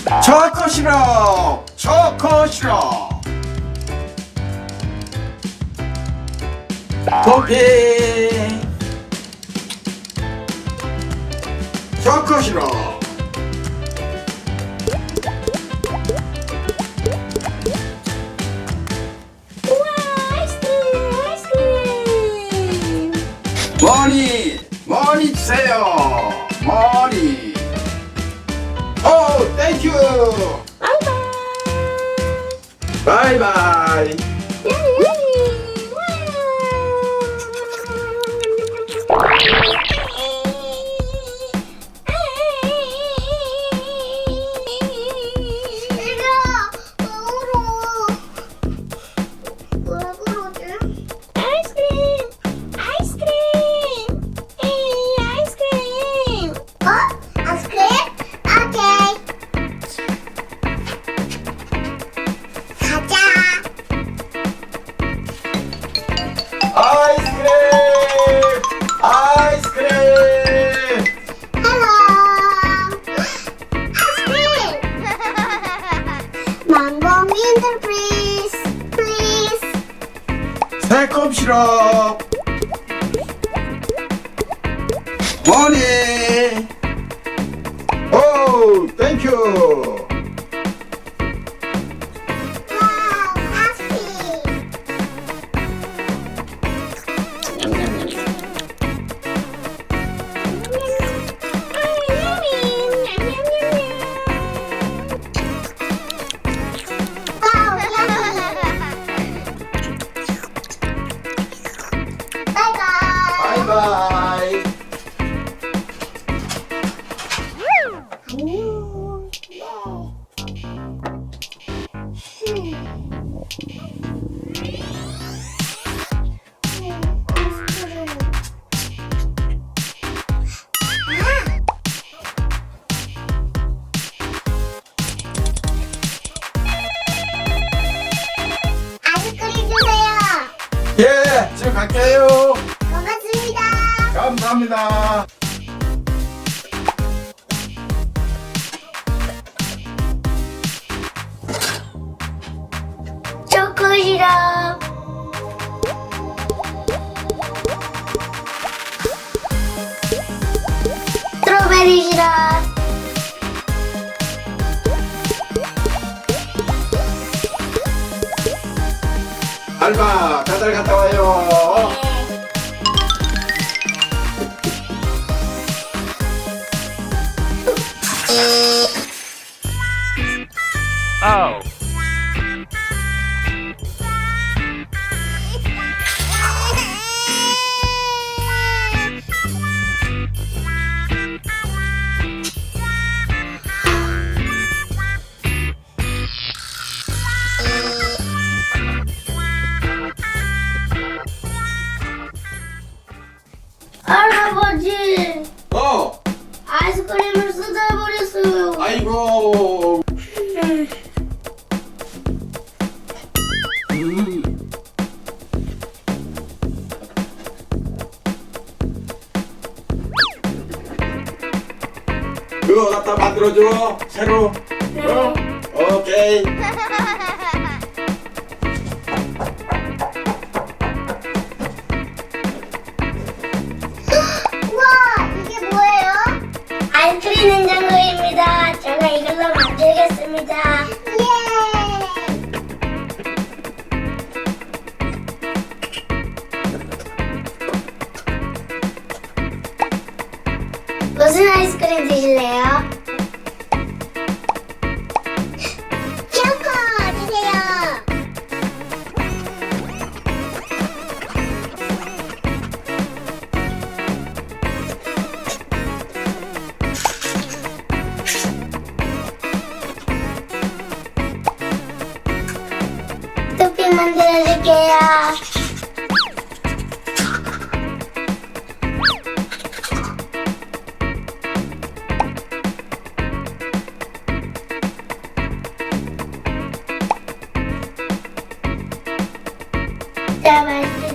초코 시럽, 초코 시럽. 토핑 초코 시럽. 우와, 아이스크림. 머니 주세요. 머니. 오, 땡큐. 바이바이. 바이바이. 새콤 시럽. 머니. 오, 땡큐. 바이바이. 아이스크림 주세요. 예, 지금 갈게요. 고맙습니다. 감사합니다. 초코 시럽. 스트로베리 시럽. 알바, 다들 갔다 와요. Oh. 할아버지, 아이스크림을 쏟아버렸어요. 아이고. 그거 갖다 만들어줘. 새로. 오케이. 우와, 이게 뭐예요? 아이스크림 냉장고입니다. 제가 이걸로 만들겠습니다. 예! 무슨 아이스크림 드실래요? 초코 주세요. 토핑 만들어줄게요. 자, 맛있게